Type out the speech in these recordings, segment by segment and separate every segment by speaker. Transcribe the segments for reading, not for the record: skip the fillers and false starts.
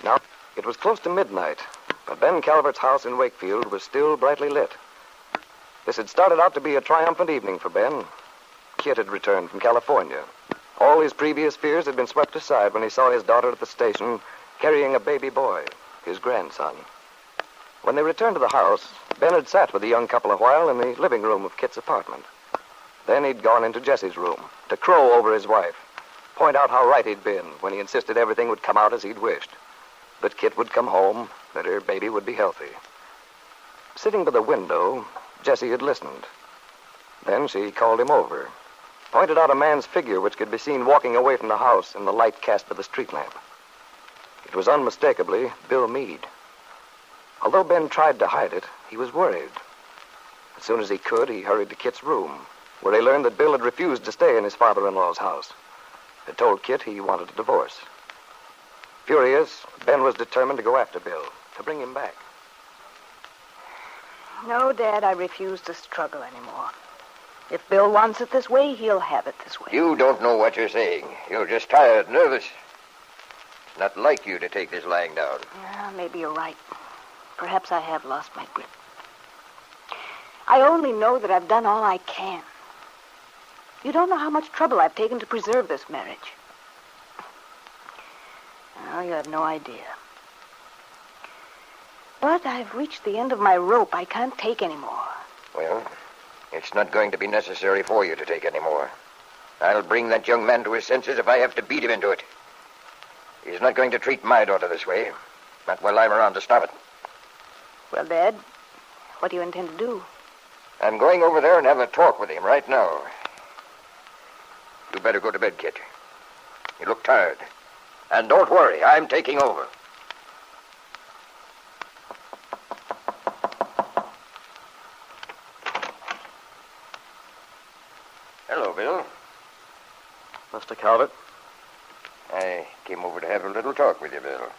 Speaker 1: Now, it was close to midnight, but Ben Calvert's house in Wakefield was still brightly lit. This had started out to be a triumphant evening for Ben. Kit had returned from California. All his previous fears had been swept aside when he saw his daughter at the station carrying a baby boy, his grandson. When they returned to the house, Ben had sat with the young couple a while in the living room of Kit's apartment. Then he'd gone into Jesse's room to crow over his wife, point out how right he'd been when he insisted everything would come out as he'd wished. That Kit would come home, that her baby would be healthy. Sitting by the window, Jessie had listened. Then she called him over, pointed out a man's figure which could be seen walking away from the house in the light cast by the street lamp. It was unmistakably Bill Meade. Although Ben tried to hide it, he was worried. As soon as he could, he hurried to Kit's room, where he learned that Bill had refused to stay in his father-in-law's house. Had told Kit he wanted a divorce. Furious, Ben was determined to go after Bill, to bring him back.
Speaker 2: No, Dad, I refuse to struggle anymore. If Bill wants it this way, he'll have it this way.
Speaker 3: You don't know what you're saying. You're just tired, nervous. It's not like you to take this lying down.
Speaker 2: Yeah, maybe you're right. Perhaps I have lost my grip. I only know that I've done all I can. You don't know how much trouble I've taken to preserve this marriage. Well, you have no idea. But I've reached the end of my rope. I can't take any more.
Speaker 3: Well, it's not going to be necessary for you to take any more. I'll bring that young man to his senses if I have to beat him into it. He's not going to treat my daughter this way. Not while I'm around to stop it.
Speaker 2: Well, Dad, what do you intend to do?
Speaker 3: I'm going over there and have a talk with him right now. You better go to bed, Kit. You look tired. And don't worry, I'm taking over. Hello, Bill.
Speaker 1: Mr. Calvert?
Speaker 3: I came over to have a little talk with you, Bill.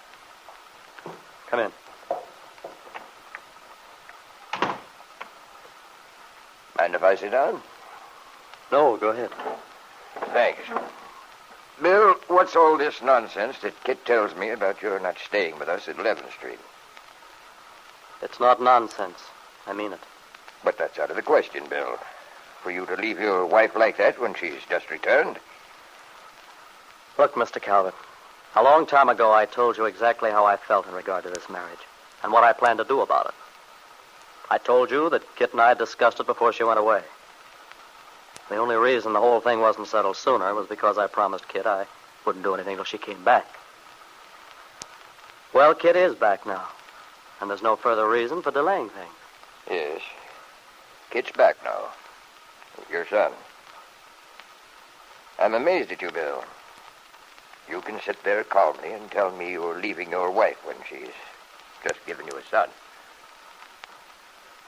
Speaker 1: Come in.
Speaker 3: Mind if I sit down?
Speaker 1: No, go ahead.
Speaker 3: Thanks. Bill, what's all this nonsense that Kit tells me about your not staying with us at 11th Street?
Speaker 1: It's not nonsense. I mean it.
Speaker 3: But that's out of the question, Bill. For you to leave your wife like that when she's just returned.
Speaker 1: Look, Mr. Calvert, a long time ago I told you exactly how I felt in regard to this marriage and what I planned to do about it. I told you that Kit and I had discussed it before she went away. The only reason the whole thing wasn't settled sooner was because I promised Kit I wouldn't do anything till she came back. Well, Kit is back now, and there's no further reason for delaying things.
Speaker 3: Yes. Kit's back now. With your son. I'm amazed at you, Bill. You can sit there calmly and tell me you're leaving your wife when she's just given you a son.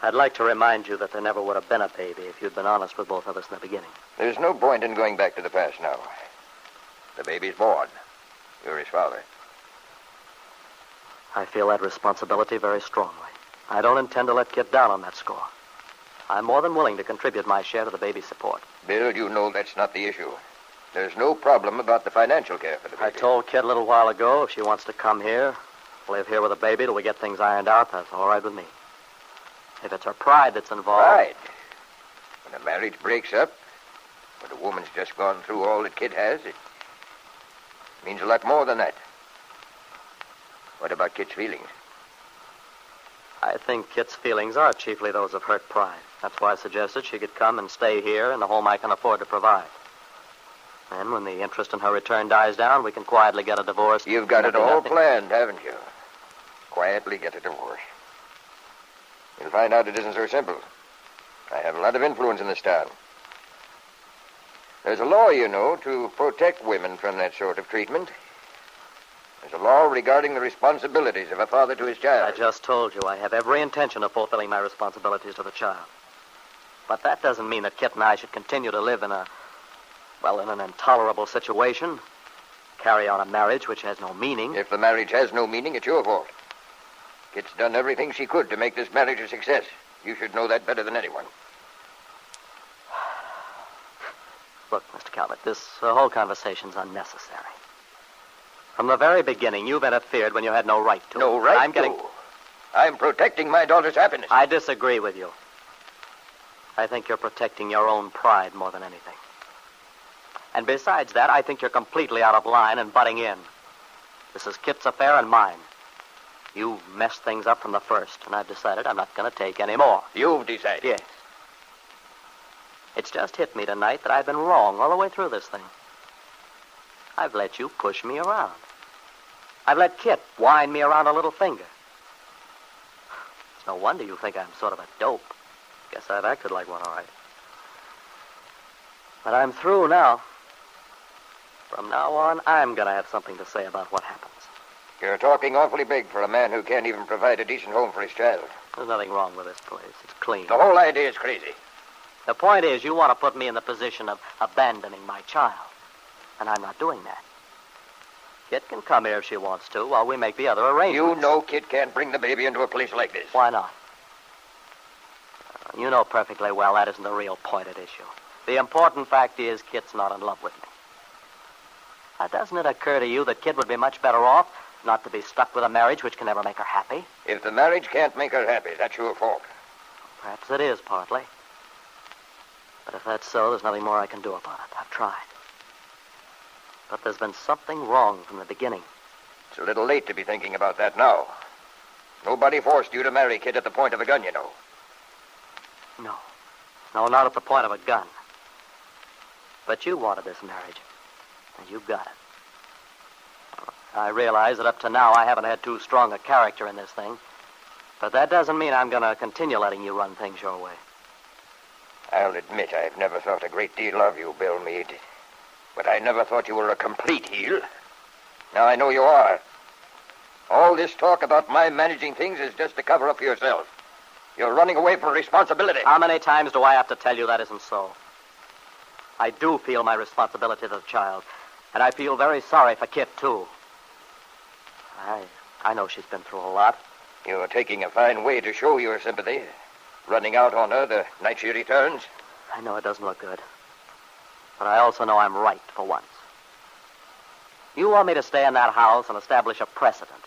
Speaker 1: I'd like to remind you that there never would have been a baby if you'd been honest with both of us in the beginning.
Speaker 3: There's no point in going back to the past now. The baby's born. You're his father.
Speaker 1: I feel that responsibility very strongly. I don't intend to let Kit down on that score. I'm more than willing to contribute my share to the baby's support.
Speaker 3: Bill, you know that's not the issue. There's no problem about the financial care for the baby.
Speaker 1: I told Kit a little while ago if she wants to come here, live here with the baby till we get things ironed out, that's all right with me. If it's her pride that's involved...
Speaker 3: Pride? When a marriage breaks up, when a woman's just gone through all that Kit has, it means a lot more than that. What about Kit's feelings?
Speaker 1: I think Kit's feelings are chiefly those of hurt pride. That's why I suggested she could come and stay here in the home I can afford to provide. Then, when the interest in her return dies down, we can quietly get a divorce.
Speaker 3: You've got it all planned, haven't you? Quietly get a divorce. You'll find out it isn't so simple. I have a lot of influence in this town. There's a law, you know, to protect women from that sort of treatment. There's a law regarding the responsibilities of a father to his child.
Speaker 1: I just told you I have every intention of fulfilling my responsibilities to the child. But that doesn't mean that Kit and I should continue to live in an intolerable situation. Carry on a marriage which has no meaning.
Speaker 3: If the marriage has no meaning, it's your fault. Kit's done everything she could to make this marriage a success. You should know that better than anyone.
Speaker 1: Look, Mr. Calvert, this whole conversation's unnecessary.
Speaker 4: From the very beginning, you've interfered when you had no right to.
Speaker 3: No right
Speaker 4: I'm getting...
Speaker 3: to? I'm protecting my daughter's happiness.
Speaker 4: I disagree with you. I think you're protecting your own pride more than anything. And besides that, I think you're completely out of line and butting in. This is Kit's affair and mine. You messed things up from the first, and I've decided I'm not going to take any more.
Speaker 3: You've decided?
Speaker 4: Yes. It's just hit me tonight that I've been wrong all the way through this thing. I've let you push me around. I've let Kit wind me around a little finger. It's no wonder you think I'm sort of a dope. Guess I've acted like one, all right. But I'm through now. From now on, I'm going to have something to say about what happens.
Speaker 3: You're talking awfully big for a man who can't even provide a decent home for his child.
Speaker 4: There's nothing wrong with this place. It's clean.
Speaker 3: The whole idea is crazy.
Speaker 4: The point is, you want to put me in the position of abandoning my child. And I'm not doing that. Kit can come here if she wants to while we make the other arrangements.
Speaker 3: You know Kit can't bring the baby into a place like this.
Speaker 4: Why not? You know perfectly well that isn't the real point at issue. The important fact is Kit's not in love with me. Now, doesn't it occur to you that Kit would be much better off not to be stuck with a marriage which can never make her happy?
Speaker 3: If the marriage can't make her happy, that's your fault.
Speaker 4: Perhaps it is, partly. But if that's so, there's nothing more I can do about it. I've tried. But there's been something wrong from the beginning.
Speaker 3: It's a little late to be thinking about that now. Nobody forced you to marry Kit at the point of a gun, you know.
Speaker 4: No. No, not at the point of a gun. But you wanted this marriage. And you got it. I realize that up to now I haven't had too strong a character in this thing. But that doesn't mean I'm going to continue letting you run things your way.
Speaker 3: I'll admit I've never thought a great deal of you, Bill Meade. But I never thought you were a complete heel. Now I know you are. All this talk about my managing things is just to cover up for yourself. You're running away from responsibility.
Speaker 4: How many times do I have to tell you that isn't so? I do feel my responsibility to the child. And I feel very sorry for Kit, too. I know she's been through a lot.
Speaker 3: You're taking a fine way to show your sympathy. Running out on her the night she returns.
Speaker 4: I know it doesn't look good. But I also know I'm right for once. You want me to stay in that house and establish a precedent.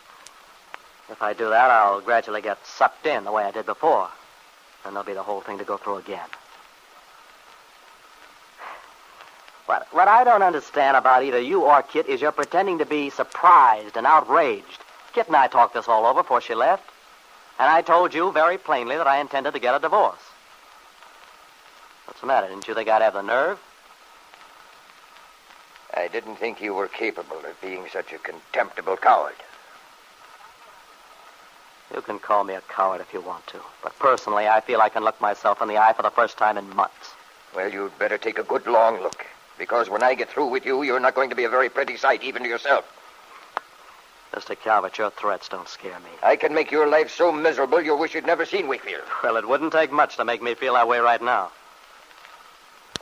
Speaker 4: If I do that, I'll gradually get sucked in the way I did before. And there'll be the whole thing to go through again. What I don't understand about either you or Kit is you're pretending to be surprised and outraged. Kit and I talked this all over before she left. And I told you very plainly that I intended to get a divorce. What's the matter? Didn't you think I'd have the nerve?
Speaker 3: I didn't think you were capable of being such a contemptible coward.
Speaker 4: You can call me a coward if you want to. But personally, I feel I can look myself in the eye for the first time in months.
Speaker 3: Well, you'd better take a good long look. Because when I get through with you, you're not going to be a very pretty sight, even to yourself.
Speaker 4: Mr. Calvert, your threats don't scare me.
Speaker 3: I can make your life so miserable you'll wish you'd never seen Wakefield.
Speaker 4: Well, it wouldn't take much to make me feel that way right now.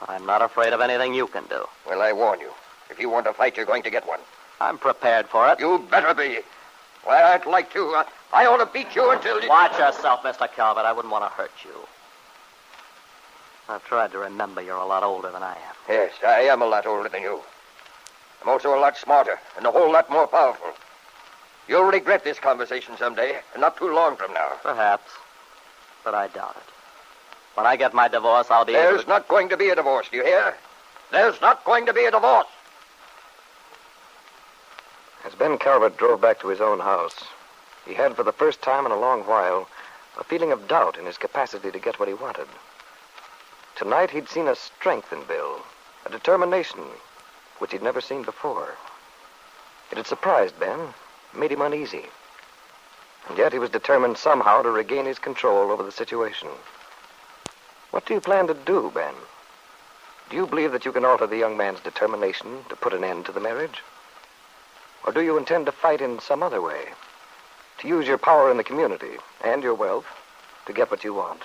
Speaker 4: I'm not afraid of anything you can do.
Speaker 3: Well, I warn you. If you want a fight, you're going to get one.
Speaker 4: I'm prepared for it.
Speaker 3: You better be. Well, I'd like to. I ought to beat you until...
Speaker 4: Watch yourself, Mr. Calvert. I wouldn't want to hurt you. I've tried to remember you're a lot older than I am.
Speaker 3: Yes, I am a lot older than you. I'm also a lot smarter and a whole lot more powerful. You'll regret this conversation someday, and not too long from now.
Speaker 4: Perhaps, but I doubt it. When I get my divorce, I'll be
Speaker 3: There's not going to be a divorce, do you hear? There's not going to be a divorce.
Speaker 1: As Ben Calvert drove back to his own house, he had, for the first time in a long while, a feeling of doubt in his capacity to get what he wanted. Tonight, he'd seen a strength in Bill, a determination which he'd never seen before. It had surprised Ben, made him uneasy. And yet he was determined somehow to regain his control over the situation. What do you plan to do, Ben? Do you believe that you can alter the young man's determination to put an end to the marriage? Or do you intend to fight in some other way? To use your power in the community and your wealth to get what you want?